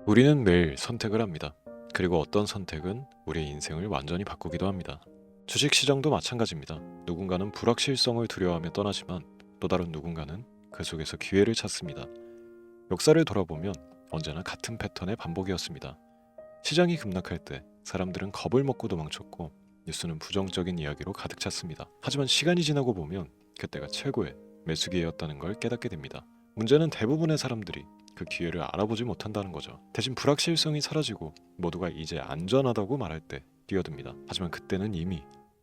우리는 매일 선택을 합니다. 그리고 어떤 선택은 우리의 인생을 완전히 바꾸기도 합니다. 주식시장도 마찬가지입니다. 누군가는 불확실성을 두려워하며 떠나지만 또 다른 누군가는 그 속에서 기회를 찾습니다. 역사를 돌아보면 언제나 같은 패턴의 반복이었습니다. 시장이 급락할 때 사람들은 겁을 먹고 도망쳤고 뉴스는 부정적인 이야기로 가득 찼습니다. 하지만 시간이 지나고 보면 그때가 최고의 매수기회였다는 걸 깨닫게 됩니다. 문제는 대부분의 사람들이 그 기회를 알아보지 못한다는 거죠. 대신 불확실성이 사라지고 모두가 이제 안전하다고 말할 때 뛰어듭니다. 하지만 그때는 이미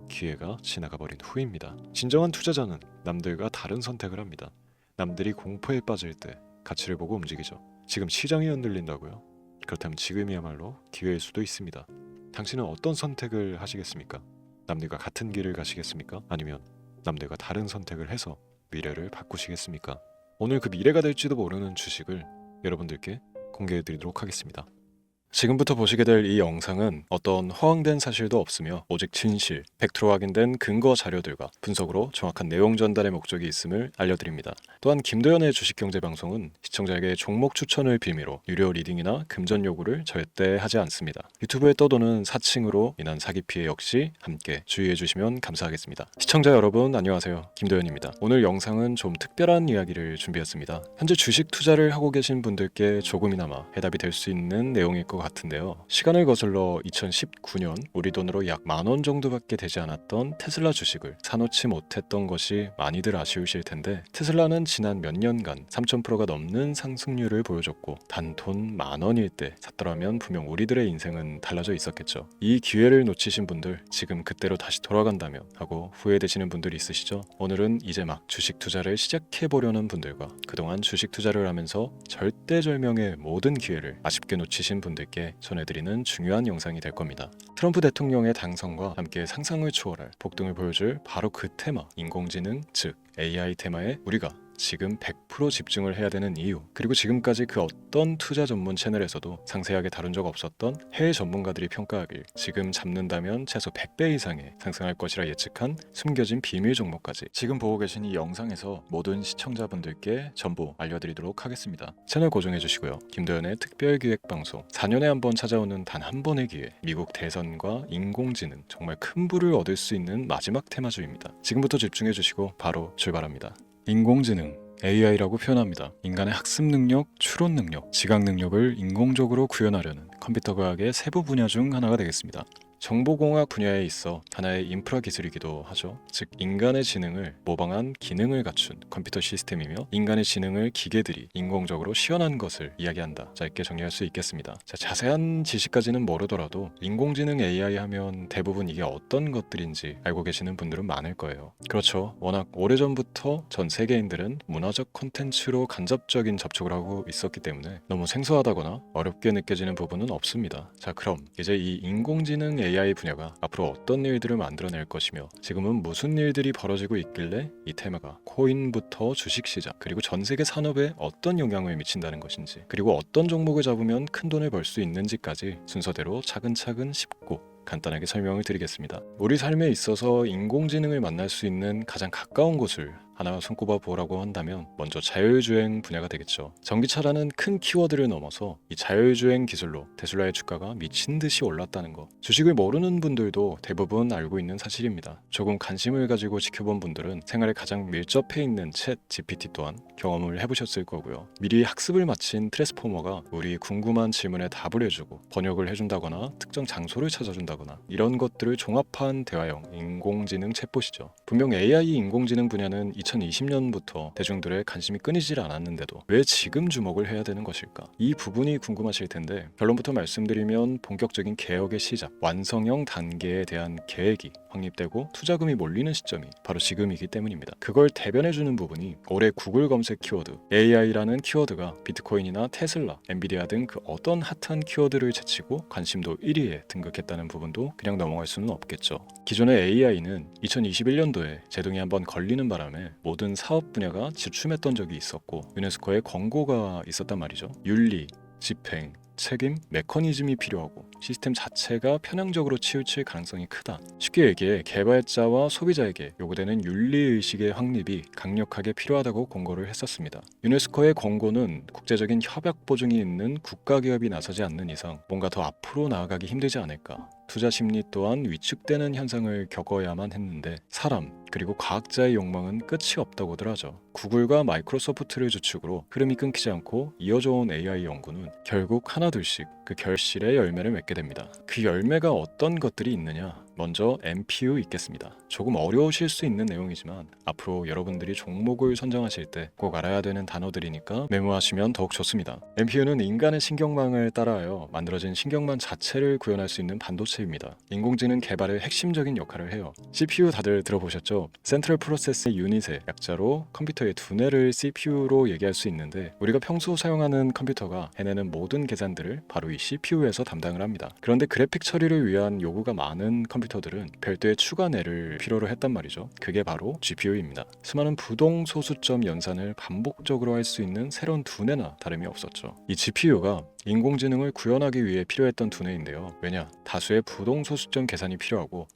기회가 지나가 버린 후입니다. 진정한 투자자는 남들과 다른 선택을 합니다. 남들이 공포에 빠질 때 가치를 보고 움직이죠. 지금 시장이 흔들린다고요? 그렇다면 지금이야말로 기회일 수도 있습니다. 당신은 어떤 선택을 하시겠습니까? 남들과 같은 길을 가시겠습니까? 아니면 남들과 다른 선택을 해서 미래를 바꾸시겠습니까? 오늘 그 미래가 될지도 모르는 주식을 여러분들께 공개해드리도록 하겠습니다. 지금부터 보시게 될 이 영상은 어떤 허황된 사실도 없으며 오직 진실, 팩트로 확인된 근거 자료들과 분석으로 정확한 내용 전달의 목적이 있음을 알려드립니다. 또한 김도연의 주식경제방송은 시청자에게 종목 추천을 빌미로 유료 리딩이나 금전 요구를 절대 하지 않습니다. 유튜브에 떠도는 사칭으로 인한 사기 피해 역시 함께 주의해 주시면 감사하겠습니다. 시청자 여러분 안녕하세요. 김도연입니다. 오늘 영상은 좀 특별한 이야기를 준비했습니다. 현재 주식 투자를 하고 계신 분들께 조금이나마 해답이 될 수 있는 내용일 것 같은데요. 시간을 거슬러 2019년 우리 돈으로 약 10,000원 정도밖에 되지 않았던 테슬라 주식을 사놓지 못했던 것이 많이들 아쉬우실 텐데, 테슬라는 지난 몇 년간 3,000%가 넘는 상승률을 보여줬고 단 돈 10,000원일 때 샀더라면 분명 우리들의 인생은 달라져 있었겠죠. 이 기회를 놓치신 분들, 지금 그때로 다시 돌아간다면 하고 후회되시는 분들이 있으시죠? 오늘은 이제 막 주식 투자를 시작해보려는 분들과 그동안 주식 투자를 하면서 절대절명의 모든 기회를 아쉽게 놓치신 분들께 전해드리는 중요한 영상이 될 겁니다. 트럼프 대통령의 당선과 함께 상상을 초월할 폭등을 보여줄 바로 그 테마, 인공지능, 즉 AI 테마에 우리가 지금 100% 집중을 해야 되는 이유, 그리고 지금까지 그 어떤 투자 전문 채널에서도 상세하게 다룬 적 없었던 해외 전문가들이 평가하길 지금 잡는다면 최소 100배 이상의 상승할 것이라 예측한 숨겨진 비밀 종목까지 지금 보고 계신 이 영상에서 모든 시청자분들께 전부 알려드리도록 하겠습니다. 채널 고정해 주시고요. 김도연의 특별기획방송, 4년에 한 번 찾아오는 단 한 번의 기회, 미국 대선과 인공지능, 정말 큰 부를 얻을 수 있는 마지막 테마주입니다. 지금부터 집중해 주시고 바로 출발합니다. 인공지능, AI라고 표현합니다. 인간의 학습 능력, 추론 능력, 지각 능력을 인공적으로 구현하려는 컴퓨터 과학의 세부 분야 중 하나가 되겠습니다. 정보공학 분야에 있어 하나의 인프라 기술이기도 하죠. 즉 인간의 지능을 모방한 기능을 갖춘 컴퓨터 시스템이며, 인간의 지능을 기계들이 인공적으로 시연한 것을 이야기한다. 짧게 정리할 수 있겠습니다. 자세한 지식까지는 모르더라도 인공지능 AI 하면 대부분 이게 어떤 것들인지 알고 계시는 분들은 많을 거예요. 그렇죠. 워낙 오래전부터 전 세계인들은 문화적 콘텐츠로 간접적인 접촉을 하고 있었기 때문에 너무 생소하다거나 어렵게 느껴지는 부분은 없습니다. 자, 그럼 이제 이 인공지능 AI 분야가 앞으로 어떤 일들을 만들어낼 것이며 지금은 무슨 일들이 벌어지고 있길래 이 테마가 코인부터 주식시장 그리고 전 세계 산업에 어떤 영향을 미친다는 것인지, 그리고 어떤 종목을 잡으면 큰 돈을 벌 수 있는지까지 순서대로 차근차근 짚고 간단하게 설명을 드리겠습니다. 우리 삶에 있어서 인공지능을 만날 수 있는 가장 가까운 곳을 하나 손꼽아 보라고 한다면 먼저 자율주행 분야가 되겠죠. 전기차라는 큰 키워드를 넘어서 이 자율주행 기술로 테슬라의 주가가 미친 듯이 올랐다는 것, 주식을 모르는 분들도 대부분 알고 있는 사실입니다. 조금 관심을 가지고 지켜본 분들은 생활에 가장 밀접해 있는 챗 GPT 또한 경험을 해보셨을 거고요. 미리 학습을 마친 트랜스포머가 우리 궁금한 질문에 답을 해주고 번역을 해준다거나 특정 장소를 찾아준다거나 이런 것들을 종합한 대화형 인공지능 챗봇이죠. 분명 AI 인공지능 분야는 2020년부터 대중들의 관심이 끊이질 않았는데도 왜 지금 주목을 해야 되는 것일까? 이 부분이 궁금하실 텐데, 결론부터 말씀드리면 본격적인 개혁의 시작, 완성형 단계에 대한 계획이 확립되고 투자금이 몰리는 시점이 바로 지금이기 때문입니다. 그걸 대변해주는 부분이 올해 구글 검색 키워드 AI라는 키워드가 비트코인이나 테슬라, 엔비디아 등 그 어떤 핫한 키워드를 제치고 관심도 1위에 등극했다는 부분도 그냥 넘어갈 수는 없겠죠. 기존의 AI는 2021년도에 제동이 한번 걸리는 바람에 모든 사업 분야가 주춤했던 적이 있었고 유네스코의 권고가 있었단 말이죠. 윤리, 집행, 책임, 메커니즘이 필요하고 시스템 자체가 편향적으로 치우칠 가능성이 크다. 쉽게 얘기해 개발자와 소비자에게 요구되는 윤리의식의 확립이 강력하게 필요하다고 권고를 했었습니다. 유네스코의 권고는 국제적인 협약 보증이 있는 국가기업이 나서지 않는 이상 뭔가 더 앞으로 나아가기 힘들지 않을까. 투자 심리 또한 위축되는 현상을 겪어야만 했는데 사람 그리고 과학자의 욕망은 끝이 없다고들 하죠. 구글과 마이크로소프트를 주축으로 흐름이 끊기지 않고 이어져 온 AI 연구는 결국 하나둘씩 그 결실의 열매를 맺게 됩니다. 그 열매가 어떤 것들이 있느냐? 먼저 MPU 있겠습니다. 조금 어려우실 수 있는 내용이지만 앞으로 여러분들이 종목을 선정하실 때 꼭 알아야 되는 단어들이니까 메모하시면 더욱 좋습니다. MPU는 인간의 신경망을 따라하여 만들어진 신경망 자체를 구현할 수 있는 반도체입니다. 인공지능 개발의 핵심적인 역할을 해요. CPU 다들 들어보셨죠? 센트럴 프로세스 유닛의 약자로 컴퓨터의 두뇌를 CPU로 얘기할 수 있는데 우리가 평소 사용하는 컴퓨터가 해내는 모든 계산들을 바로 이 CPU에서 담당을 합니다. 그런데 그래픽 처리를 위한 요구가 많은 컴퓨터들은 별도의 추가 뇌를 필요로 했단 말이죠. 그게 바로 GPU입니다. 수많은 부동 소수점 연산을 반복적으로 할 수 있는 새로운 두뇌나 다름이 없었죠. 이 GPU가 인공지능을 구현하기 위해 필요했던 두뇌인데요. 왜냐? 다수의 부동 소수점 계산이 필요하고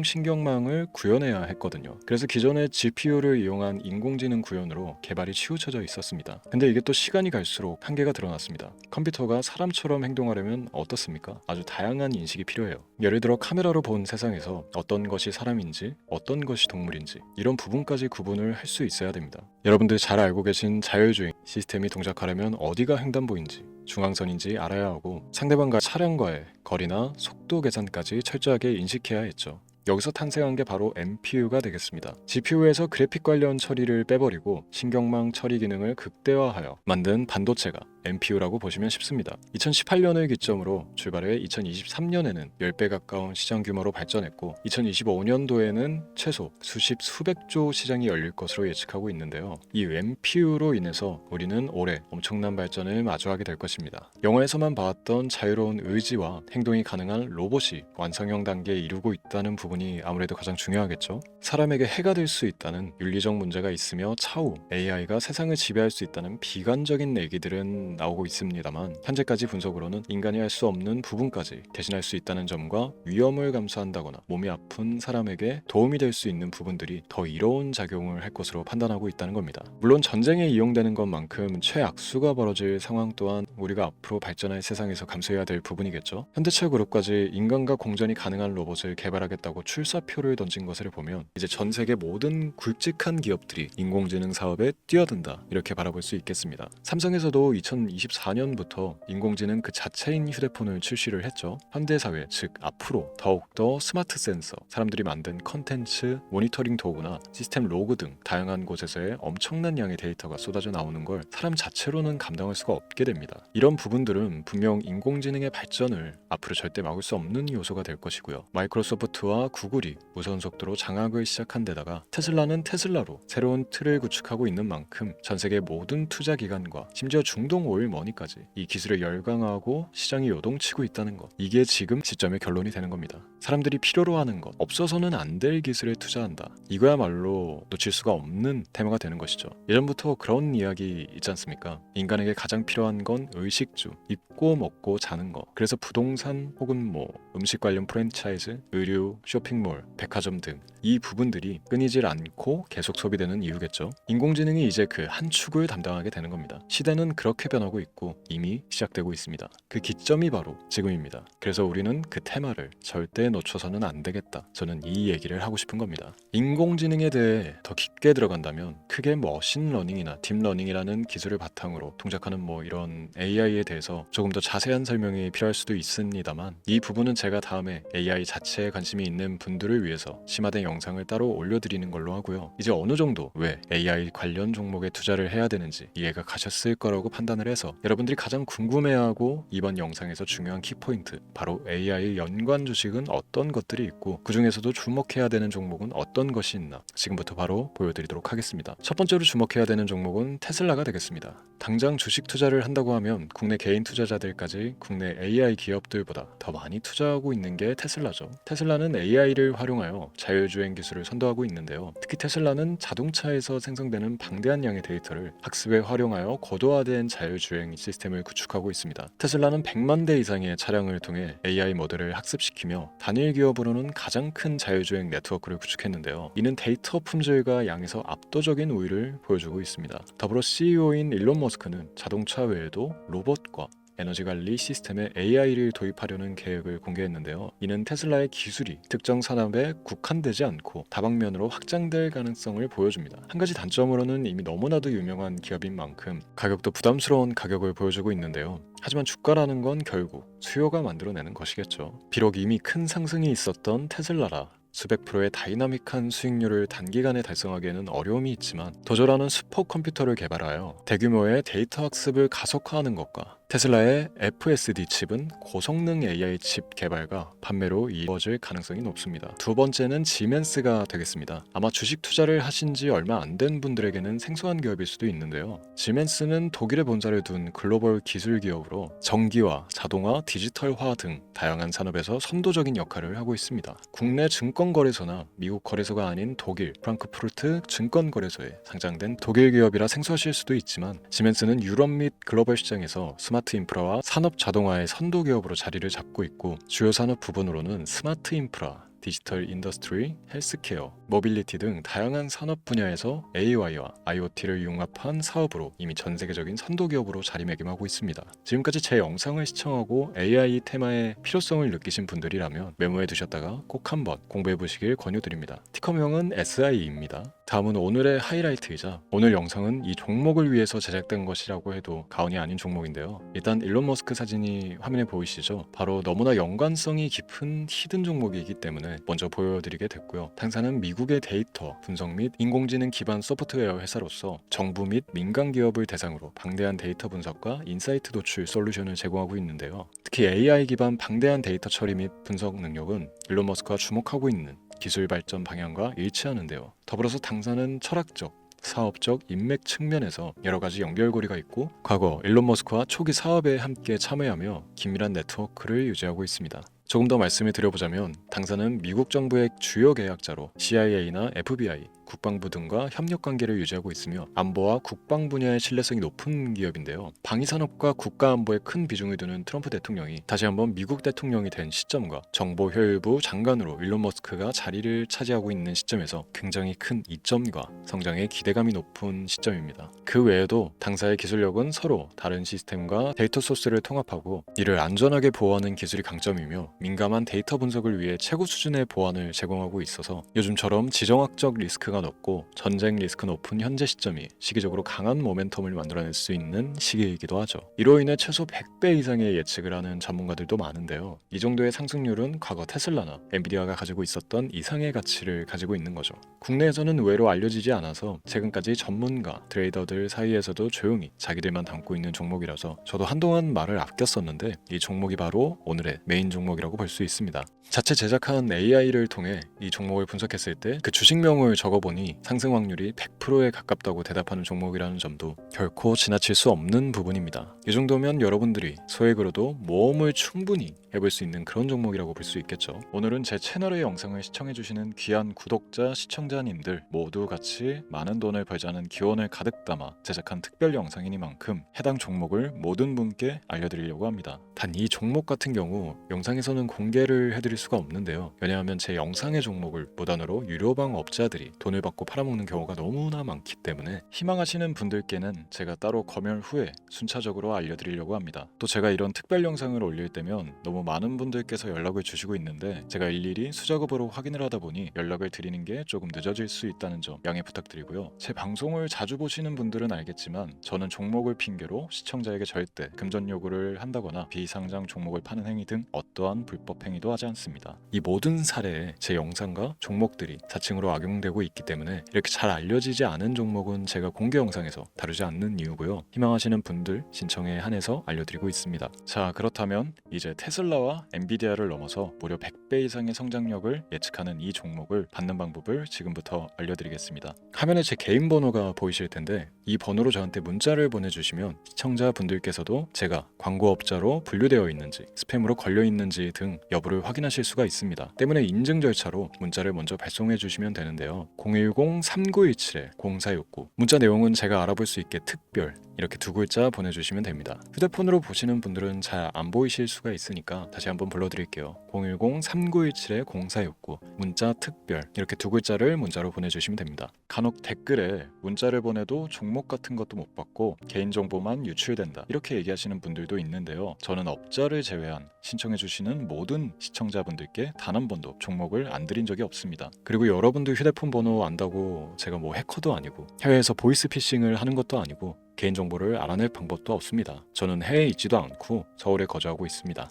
인공신경망을 구현해야 했거든요. 그래서 기존의 GPU를 이용한 인공지능 구현으로 개발이 치우쳐져 있었습니다. 근데 이게 또 시간이 갈수록 한계가 드러났습니다. 컴퓨터가 사람처럼 행동하려면 어떻습니까? 아주 다양한 인식이 필요해요. 예를 들어 카메라로 본 세상에서 어떤 것이 사람인지 어떤 것이 동물인지 이런 부분까지 구분을 할 수 있어야 됩니다. 여러분들 잘 알고 계신 자율주행 시스템이 동작하려면 어디가 횡단보인지 중앙선인지 알아야 하고 상대방과 차량과의 거리나 속도 계산까지 철저하게 인식해야 했죠. 여기서 탄생한 게 바로 MPU가 되겠습니다. GPU에서 그래픽 관련 처리를 빼버리고 신경망 처리 기능을 극대화하여 만든 반도체가 MPU라고 보시면 쉽습니다. 2018년을 기점으로 출발해 2023년에는 10배 가까운 시장 규모로 발전했고 2025년도에는 최소 수백조 시장이 열릴 것으로 예측하고 있는데요. 이 MPU로 인해서 우리는 올해 엄청난 발전을 마주하게 될 것입니다. 영화에서만 봐왔던 자유로운 의지와 행동이 가능한 로봇이 완성형 단계에 이르고 있다는 부분이 아무래도 가장 중요하겠죠. 사람에게 해가 될 수 있다는 윤리적 문제가 있으며 차후 AI가 세상을 지배할 수 있다는 비관적인 얘기들은 나오고 있습니다만 현재까지 분석으로는 인간이 할 수 없는 부분까지 대신할 수 있다는 점과 위험을 감수한다거나 몸이 아픈 사람에게 도움이 될 수 있는 부분들이 더 이로운 작용을 할 것으로 판단하고 있다는 겁니다. 물론 전쟁에 이용되는 것만큼 최악수가 벌어질 상황 또한 우리가 앞으로 발전할 세상에서 감수해야 될 부분이겠죠. 현대차 그룹까지 인간과 공전이 가능한 로봇을 개발하겠다고 출사표를 던진 것을 보면 이제 전 세계 모든 굵직한 기업들이 인공지능 사업에 뛰어든다 이렇게 바라볼 수 있겠습니다. 삼성에서도 2024년부터 인공지능 그 자체인 휴대폰을 출시를 했죠. 현대사회 즉 앞으로 더욱더 스마트 센서, 사람들이 만든 컨텐츠, 모니터링 도구나 시스템 로그 등 다양한 곳에서의 엄청난 양의 데이터가 쏟아져 나오는 걸 사람 자체로는 감당할 수가 없게 됩니다. 이런 부분들은 분명 인공지능의 발전을 앞으로 절대 막을 수 없는 요소가 될 것이고요. 마이크로소프트와 구글이 무선 속도로 장악을 시작한 데다가 테슬라는 테슬라로 새로운 틀을 구축하고 있는 만큼 전 세계 모든 투자 기관과 심지어 중동 오일머니까지 이 기술을 열광하고 시장이 요동치고 있다는 것, 이게 지금 시점의 결론이 되는 겁니다. 사람들이 필요로 하는 것, 없어서는 안 될 기술에 투자한다. 이거야말로 놓칠 수가 없는 테마가 되는 것이죠. 예전부터 그런 이야기 있지 않습니까? 인간에게 가장 필요한 건 의식주, 입고 먹고 자는 것. 그래서 부동산 혹은 음식 관련 프랜차이즈, 의류, 쇼핑몰, 백화점 등 이 부분들이 끊이질 않고 계속 소비되는 이유겠죠. 인공지능이 이제 그 한 축을 담당하게 되는 겁니다. 시대는 그렇게 변하고 있고 이미 시작되고 있습니다. 그 기점이 바로 지금입니다. 그래서 우리는 그 테마를 절대 놓쳐서는 안 되겠다. 저는 이 얘기를 하고 싶은 겁니다. 인공지능에 대해 더 깊게 들어간다면 크게 머신러닝이나 딥러닝이라는 기술을 바탕으로 동작하는 이런 AI에 대해서 조금 더 자세한 설명이 필요할 수도 있습니다만 이 부분은 제가 다음에 AI 자체에 관심이 있는 분들을 위해서 심화된 영상을 따로 올려드리는 걸로 하고요. 이제 어느 정도 왜 AI 관련 종목에 투자를 해야 되는지 이해가 가셨을 거라고 판단을 해서 여러분들이 가장 궁금해하고 이번 영상에서 중요한 키포인트, 바로 AI 연관 주식은 어떤 것들이 있고 그 중에서도 주목해야 되는 종목은 어떤 것이 있나 지금부터 바로 보여드리도록 하겠습니다. 첫 번째로 주목해야 되는 종목은 테슬라가 되겠습니다. 당장 주식 투자를 한다고 하면 국내 개인 투자자들까지 국내 AI 기업들보다 더 많이 투자하고 있는 게 테슬라죠. 테슬라는 AI를 활용하여 자율주행 기술을 선도하고 있는데요. 특히 테슬라는 자동차에서 생성되는 방대한 양의 데이터를 학습에 활용하여 고도화된 자율주행 시스템을 구축하고 있습니다. 테슬라는 100만 대 이상의 차량을 통해 AI 모델을 학습시키며 단일 기업으로는 가장 큰 자율주행 네트워크를 구축했는데요. 이는 데이터 품질과 양에서 압도적인 우위를 보여주고 있습니다. 더불어 CEO인 일론 머스크는 자동차 외에도 로봇과 에너지 관리 시스템에 AI를 도입하려는 계획을 공개했는데요. 이는 테슬라의 기술이 특정 산업에 국한되지 않고 다방면으로 확장될 가능성을 보여줍니다. 한 가지 단점으로는 이미 너무나도 유명한 기업인 만큼 가격도 부담스러운 가격을 보여주고 있는데요. 하지만 주가라는 건 결국 수요가 만들어내는 것이겠죠. 비록 이미 큰 상승이 있었던 테슬라라 수백 프로의 다이나믹한 수익률을 단기간에 달성하기에는 어려움이 있지만 도저라는 슈퍼컴퓨터를 개발하여 대규모의 데이터 학습을 가속화하는 것과 테슬라의 FSD 칩은 고성능 AI 칩 개발과 판매로 이루어질 가능성이 높습니다. 두 번째는 지멘스가 되겠습니다. 아마 주식 투자를 하신 지 얼마 안 된 분들에게는 생소한 기업일 수도 있는데요. 지멘스는 독일에 본사를 둔 글로벌 기술 기업으로 전기와 자동화, 디지털화 등 다양한 산업에서 선도적인 역할을 하고 있습니다. 국내 증권거래소나 미국 거래소가 아닌 독일 프랑크푸르트 증권거래소에 상장된 독일 기업이라 생소하실 수도 있지만 지멘스는 유럽 및 글로벌 시장에서 스마트 인프라와 산업 자동화의 선도 기업으로 자리를 잡고 있고 주요 산업 부분으로는 스마트 인프라, 디지털 인더스트리, 헬스케어, 모빌리티 등 다양한 산업 분야에서 AI와 IoT를 융합한 사업으로 이미 전 세계적인 선도 기업으로 자리매김하고 있습니다. 지금까지 제 영상을 시청하고 AI 테마의 필요성을 느끼신 분들이라면 메모해 두셨다가 꼭 한번 공부해 보시길 권유드립니다. 티커명은 SI입니다. 다음은 오늘의 하이라이트이자 오늘 영상은 이 종목을 위해서 제작된 것이라고 해도 과언이 아닌 종목인데요. 일단 일론 머스크 사진이 화면에 보이시죠? 바로 너무나 연관성이 깊은 히든 종목이기 때문에 먼저 보여드리게 됐고요. 당사는 미국의 데이터 분석 및 인공지능 기반 소프트웨어 회사로서 정부 및 민간 기업을 대상으로 방대한 데이터 분석과 인사이트 도출 솔루션을 제공하고 있는데요. 특히 AI 기반 방대한 데이터 처리 및 분석 능력은 일론 머스크가 주목하고 있는 기술 발전 방향과 일치하는데요. 더불어서 당사는 철학적, 사업적 인맥 측면에서 여러 가지 연결고리가 있고 과거 일론 머스크와 초기 사업에 함께 참여하며 긴밀한 네트워크를 유지하고 있습니다. 조금 더 말씀을 드려보자면 당사는 미국 정부의 주요 계약자로 CIA나 FBI, 국방부 등과 협력 관계를 유지하고 있으며 안보와 국방 분야의 신뢰성이 높은 기업인데요. 방위산업과 국가안보에 큰 비중을 두는 트럼프 대통령이 다시 한번 미국 대통령이 된 시점과 정보효율부 장관으로 일론 머스크가 자리를 차지하고 있는 시점에서 굉장히 큰 이점과 성장에 기대감이 높은 시점입니다. 그 외에도 당사의 기술력은 서로 다른 시스템과 데이터 소스를 통합하고 이를 안전하게 보호하는 기술이 강점이며 민감한 데이터 분석을 위해 최고 수준의 보안을 제공하고 있어서 요즘처럼 지정학적 리스크가 높고 전쟁 리스크 높은 현재 시점이 시기적으로 강한 모멘텀을 만들어낼 수 있는 시기이기도 하죠. 이로 인해 최소 100배 이상의 예측을 하는 전문가들도 많은데요. 이 정도의 상승률은 과거 테슬라나 엔비디아가 가지고 있었던 이상의 가치를 가지고 있는 거죠. 국내에서는 의외로 알려지지 않아서 최근까지 전문가, 트레이더들 사이에서도 조용히 자기들만 담고 있는 종목이라서 저도 한동안 말을 아꼈었는데 이 종목이 바로 오늘의 메인 종목이라고 볼 수 있습니다. 자체 제작한 AI를 통해 이 종목을 분석했을 때 그 주식명을 적어보니 상승 확률이 100%에 가깝다고 대답하는 종목이라는 점도 결코 지나칠 수 없는 부분입니다. 이 정도면 여러분들이 소액으로도 모험을 충분히 해볼 수 있는 그런 종목이라고 볼 수 있겠죠. 오늘은 제 채널의 영상을 시청해주시는 귀한 구독자, 시청자님들 모두 같이 많은 돈을 벌자는 기원을 가득 담아 제작한 특별 영상이니만큼 해당 종목을 모든 분께 알려드리려고 합니다. 단 이 종목 같은 경우 영상에서는 공개를 해드릴 수가 없는데요. 왜냐하면 제 영상의 종목을 무단으로 유료방 업자들이 돈을 받고 팔아먹는 경우가 너무나 많기 때문에 희망하시는 분들께는 제가 따로 검열 후에 순차적으로 알려드리려고 합니다. 또 제가 이런 특별 영상을 올릴 때면 너무 많은 분들께서 연락을 주시고 있는데 제가 일일이 수작업으로 확인을 하다 보니 연락을 드리는 게 조금 늦어질 수 있다는 점 양해 부탁드리고요. 제 방송을 자주 보시는 분들은 알겠지만 저는 종목을 핑계로 시청자에게 절대 금전 요구를 한다거나 비상장 종목을 파는 행위 등 어떠한 불법 행위도 하지 않습니다. 이 모든 사례에 제 영상과 종목들이 자칭으로 악용되고 있기 때문에 이렇게 잘 알려지지 않은 종목은 제가 공개 영상에서 다루지 않는 이유고요. 희망하시는 분들 신청에 한해서 알려드리고 있습니다. 자, 그렇다면 이제 테슬라와 엔비디아를 넘어서 무려 100배 이상의 성장력을 예측하는 이 종목을 받는 방법을 지금부터 알려드리겠습니다. 화면에 제 개인 번호가 보이실 텐데 이 번호로 저한테 문자를 보내주시면 시청자분들께서도 제가 광고업자로 분류되어 있는지 스팸으로 걸려 있는지 등 여부를 확인하실 수가 있습니다. 때문에 인증 절차로 문자를 먼저 발송해 주시면 되는데요. 010-3917-0469 문자 내용은 제가 알아볼 수 있게 특별 이렇게 두 글자 보내주시면 됩니다. 휴대폰으로 보시는 분들은 잘 안 보이실 수가 있으니까 다시 한번 불러드릴게요. 010-3917-0469 문자 특별 이렇게 두 글자를 문자로 보내주시면 됩니다. 간혹 댓글에 문자를 보내도 종목 같은 것도 못 받고 개인정보만 유출된다 이렇게 얘기하시는 분들도 있는데요. 저는 업자를 제외한 신청해주시는 모든 시청자분들께 단 한 번도 종목을 안 드린 적이 없습니다. 그리고 여러분들 휴대폰 번호 안다고 제가 뭐 해커도 아니고 해외에서 보이스피싱을 하는 것도 아니고 개인정보를 알아낼 방법도 없습니다. 저는 해외에 있지도 않고 서울에 거주하고 있습니다.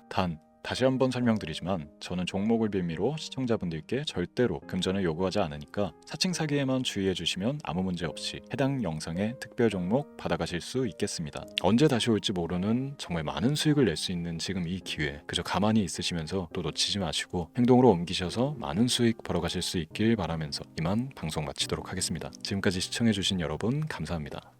다시 한번 설명드리지만 저는 종목을 빌미로 시청자분들께 절대로 금전을 요구하지 않으니까 사칭 사기에만 주의해 주시면 아무 문제 없이 해당 영상의 특별 종목 받아가실 수 있겠습니다. 언제 다시 올지 모르는 정말 많은 수익을 낼 수 있는 지금 이 기회 그저 가만히 있으시면서 또 놓치지 마시고 행동으로 옮기셔서 많은 수익 벌어가실 수 있길 바라면서 이만 방송 마치도록 하겠습니다. 지금까지 시청해 주신 여러분 감사합니다.